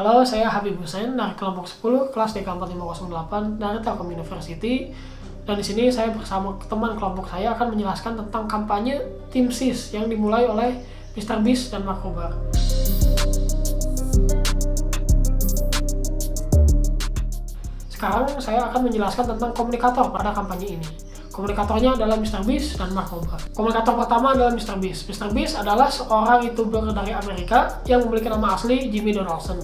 Halo, saya Habib Hussein dari kelompok 10 kelas DK4508 dari Telkom University. Dan di sini saya bersama teman kelompok saya akan menjelaskan tentang kampanye Tim SIS yang dimulai oleh Mr. Beast dan Mark Rober. Sekarang saya akan menjelaskan tentang komunikator pada kampanye ini. Komunikatornya adalah Mr. Beast dan Mark Rober. Komunikator pertama adalah Mr. Beast. Mr. Beast adalah seorang YouTuber dari Amerika yang memiliki nama asli Jimmy Donaldson.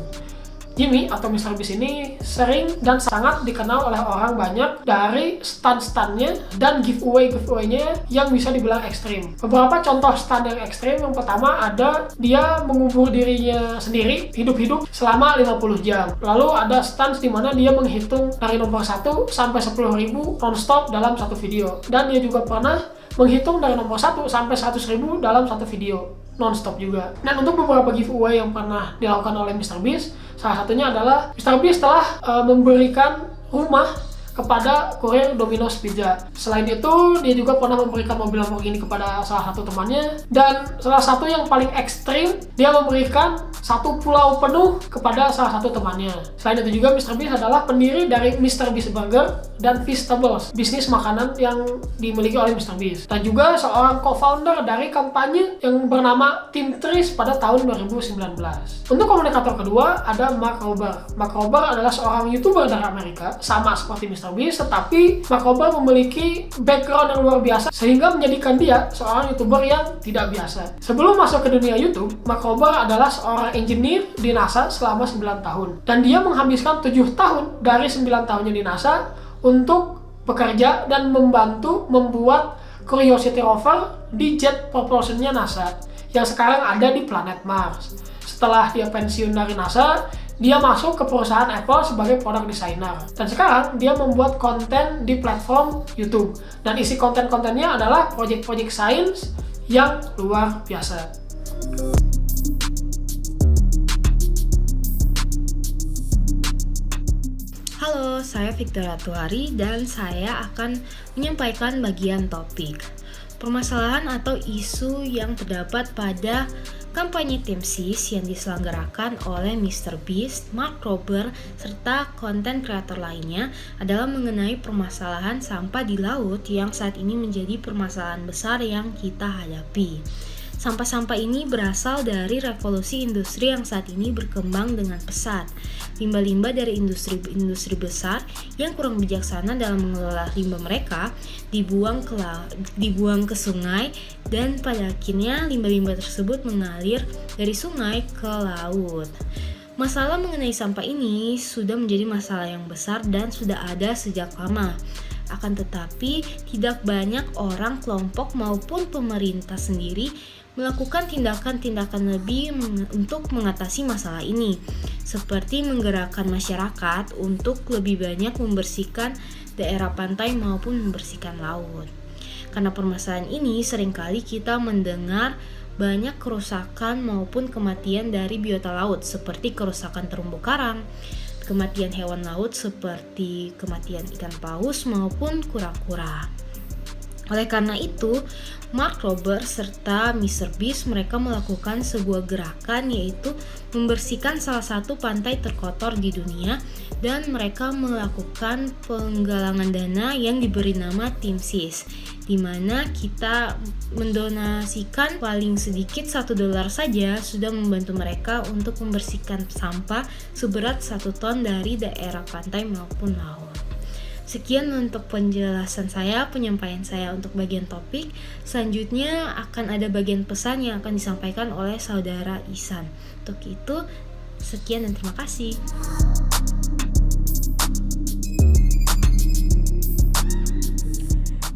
Jimmy atau Mr. Beast ini sering dan sangat dikenal oleh orang banyak dari stunt-stuntnya dan giveaway-nya yang bisa dibilang ekstrim. Beberapa contoh stunt yang ekstrim, yang pertama ada dia mengubur dirinya sendiri hidup-hidup selama 50 jam. Lalu ada stunt di mana dia menghitung dari nomor 1 sampai 10.000 non-stop dalam satu video. Dan dia juga pernah menghitung dari nomor 1 sampai 100.000 dalam satu video non-stop juga. Dan untuk beberapa giveaway yang pernah dilakukan oleh Mr. Beast, salah satunya adalah Mr. Beast telah memberikan rumah kepada kurir Domino's Pizza. Selain itu, dia juga pernah memberikan mobil Lamborghini kepada salah satu temannya. Dan salah satu yang paling ekstrim, dia memberikan satu pulau penuh kepada salah satu temannya. Selain itu juga, Mr. Beast adalah pendiri dari Mr. Beast Burger dan Feastables, bisnis makanan yang dimiliki oleh Mr. Beast. Dan juga seorang co-founder dari kampanye yang bernama Tim Tris pada tahun 2019. Untuk komunikator kedua, ada Mark Rober. Mark Rober adalah seorang YouTuber dari Amerika, sama seperti Mr. Beast, tetapi Mark Rober memiliki background yang luar biasa sehingga menjadikan dia seorang YouTuber yang tidak biasa. Sebelum masuk ke dunia YouTube, Mark Rober adalah seorang engineer di NASA selama 9 tahun. Dan dia menghabiskan 7 tahun dari 9 tahunnya di NASA untuk bekerja dan membantu membuat Curiosity rover di jet propulsionnya NASA yang sekarang ada di planet Mars. Setelah dia pensiun dari NASA, dia masuk ke perusahaan Apple sebagai product designer. Dan sekarang dia membuat konten di platform YouTube. Dan isi konten-kontennya adalah project-project science yang luar biasa. Halo, saya Victoria Tuhari dan saya akan menyampaikan bagian topik permasalahan atau isu yang terdapat pada kampanye Tim SIS yang diselenggarakan oleh Mr. Beast, Mark Rober, serta konten kreator lainnya adalah mengenai permasalahan sampah di laut yang saat ini menjadi permasalahan besar yang kita hadapi. Sampah-sampah ini berasal dari revolusi industri yang saat ini berkembang dengan pesat. Limbah-limbah dari industri besar yang kurang bijaksana dalam mengelola limbah mereka dibuang ke sungai, dan pada akhirnya limbah-limbah tersebut mengalir dari sungai ke laut. Masalah mengenai sampah ini sudah menjadi masalah yang besar dan sudah ada sejak lama. Akan tetapi, tidak banyak orang, kelompok maupun pemerintah sendiri melakukan tindakan-tindakan lebih untuk mengatasi masalah ini, seperti menggerakkan masyarakat untuk lebih banyak membersihkan daerah pantai maupun membersihkan laut. Karena permasalahan ini, seringkali kita mendengar banyak kerusakan maupun kematian dari biota laut, seperti kerusakan terumbu karang, kematian hewan laut seperti kematian ikan paus maupun kura-kura. Oleh karena itu, Mark Rober serta Mr. Beast mereka melakukan sebuah gerakan, yaitu membersihkan salah satu pantai terkotor di dunia, dan mereka melakukan penggalangan dana yang diberi nama Tim SIS, di mana kita mendonasikan paling sedikit $1 saja sudah membantu mereka untuk membersihkan sampah seberat 1 ton dari daerah pantai maupun laut. Sekian untuk penjelasan saya, penyampaian saya untuk bagian topik. Selanjutnya akan ada bagian pesan yang akan disampaikan oleh saudara Ihsan. Untuk itu, sekian dan terima kasih.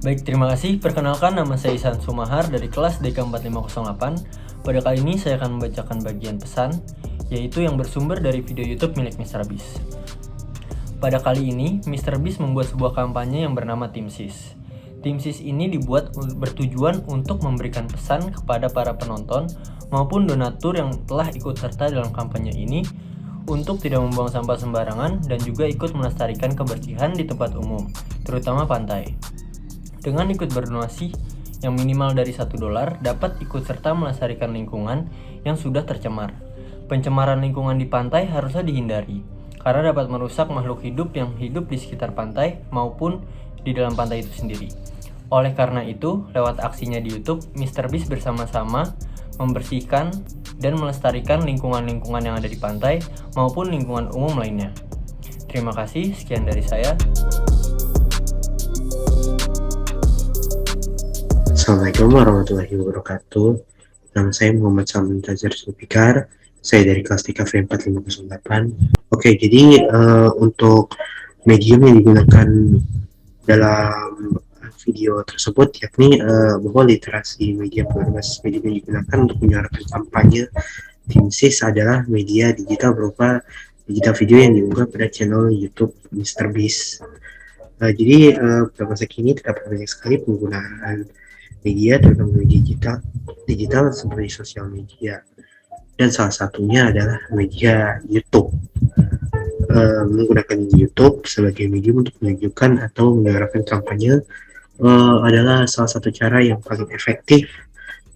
Baik, terima kasih. Perkenalkan, nama saya Ihsan Sumahar dari kelas DK4508. Pada kali ini saya akan membacakan bagian pesan, yaitu yang bersumber dari video YouTube milik Mr. Beast. Pada kali ini, Mr. Beast membuat sebuah kampanye yang bernama Tim SIS. Tim SIS ini dibuat bertujuan untuk memberikan pesan kepada para penonton maupun donatur yang telah ikut serta dalam kampanye ini untuk tidak membuang sampah sembarangan dan juga ikut melestarikan kebersihan di tempat umum, terutama pantai. Dengan ikut berdonasi yang minimal dari $1 dapat ikut serta melestarikan lingkungan yang sudah tercemar. Pencemaran lingkungan di pantai harusnya dihindari, karena dapat merusak makhluk hidup yang hidup di sekitar pantai maupun di dalam pantai itu sendiri. Oleh karena itu, lewat aksinya di YouTube, MrBeast bersama-sama membersihkan dan melestarikan lingkungan-lingkungan yang ada di pantai maupun lingkungan umum lainnya. Terima kasih, sekian dari saya. Assalamualaikum warahmatullahi wabarakatuh. Nama saya Muhammad Salman Tajar Zulfikar. Saya dari kelas TKV 4508. Oke, jadi untuk medium yang digunakan dalam video tersebut yakni bahwa literasi media pluralitas media yang digunakan untuk menyuarakan kampanye Tim SIS adalah media digital berupa digital video yang diunggah pada channel YouTube MrBeast. Jadi pada masa kini terdapat banyak sekali penggunaan media, terutama media digital seperti sosial media, dan salah satunya adalah media YouTube. Menggunakan YouTube sebagai medium untuk menunjukkan atau menyuarakan kampanye adalah salah satu cara yang paling efektif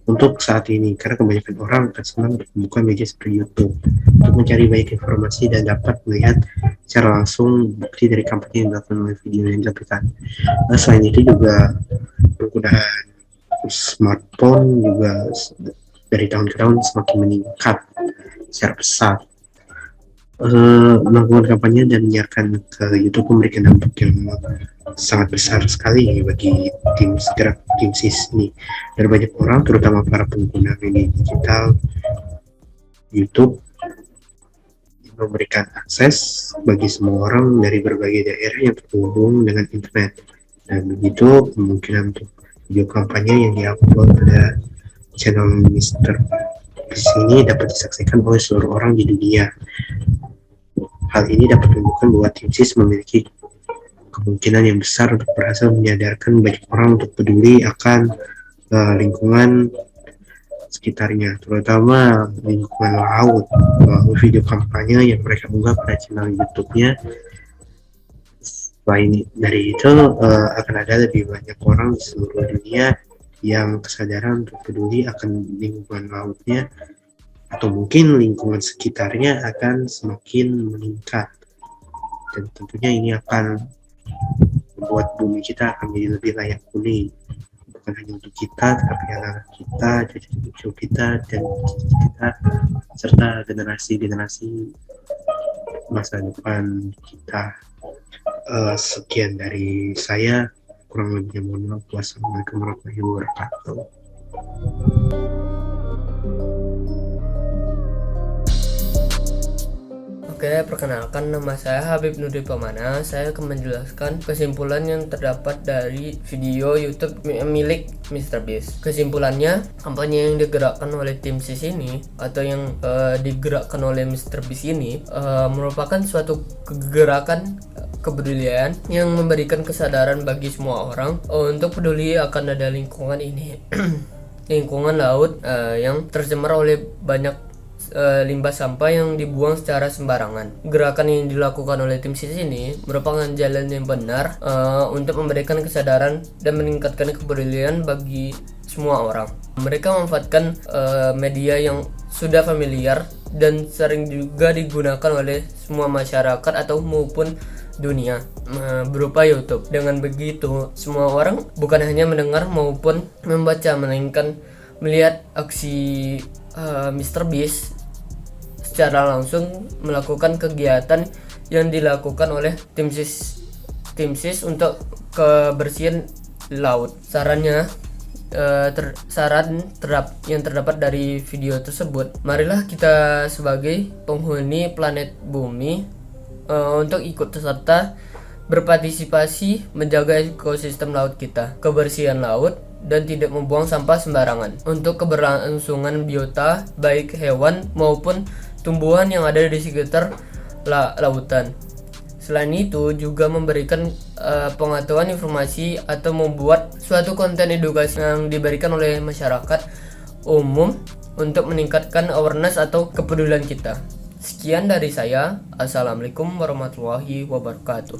untuk saat ini, karena kebanyakan orang akan senang untuk membuka media seperti YouTube untuk mencari banyak informasi dan dapat melihat secara langsung bukti dari kampanye yang dilakukan oleh video yang dilakukan. Selain itu juga penggunaan smartphone juga dari tahun ke tahun semakin meningkat secara pesat. Melakukan kampanye dan menyiarkan ke YouTube memberikan dampak yang sangat besar sekali bagi tim SIS ini. Dan banyak orang, terutama para pengguna media digital YouTube, memberikan akses bagi semua orang dari berbagai daerah yang terhubung dengan internet. Dan begitu kemungkinan untuk video kampanye yang diupload pada channel MrBeast ini dapat disaksikan oleh seluruh orang di dunia. Hal ini dapat menunjukkan bahwa tim SIS memiliki kemungkinan yang besar untuk berhasil menyadarkan banyak orang untuk peduli akan lingkungan sekitarnya, terutama lingkungan laut. Video kampanye yang mereka unggah pada channel YouTube-nya. Selain dari itu, akan ada lebih banyak orang di seluruh dunia yang kesadaran untuk peduli akan lingkungan lautnya, atau mungkin lingkungan sekitarnya akan semakin meningkat. Dan tentunya ini akan membuat bumi kita akan menjadi lebih layak huni, bukan hanya untuk kita, tetapi anak kita, cucu kita, dan cucu kita, serta generasi-generasi masa depan kita. Sekian dari saya, kurang lebihnya mohon maaf. Wassalamualaikum warahmatullahi wabarakatuh. Oke, perkenalkan, nama saya Habib Nuri Pamana. Saya akan menjelaskan kesimpulan yang terdapat dari video YouTube milik MrBeast. Kesimpulannya, kampanye yang digerakkan oleh tim SIS ini atau yang digerakkan oleh MrBeast ini merupakan suatu gerakan kepedulian yang memberikan kesadaran bagi semua orang untuk peduli akan ada lingkungan ini. Lingkungan laut yang tercemar oleh banyak limbah sampah yang dibuang secara sembarangan. Gerakan yang dilakukan oleh tim SIS ini merupakan jalan yang benar untuk memberikan kesadaran dan meningkatkan kepedulian bagi semua orang. Mereka memanfaatkan media yang sudah familiar dan sering juga digunakan oleh semua masyarakat atau maupun dunia berupa YouTube. Dengan begitu, semua orang bukan hanya mendengar maupun membaca, melainkan melihat aksi MrBeast secara langsung melakukan kegiatan yang dilakukan oleh tim SIS untuk kebersihan laut. Sarannya, yang terdapat dari video tersebut, marilah kita sebagai penghuni planet bumi untuk ikut serta berpartisipasi menjaga ekosistem laut kita, kebersihan laut, dan tidak membuang sampah sembarangan untuk keberlangsungan biota baik hewan maupun tumbuhan yang ada di sekitar lautan. Selain itu juga memberikan pengetahuan informasi atau membuat suatu konten edukasi yang diberikan oleh masyarakat umum untuk meningkatkan awareness atau kepedulian kita. Sekian dari saya. Assalamualaikum warahmatullahi wabarakatuh.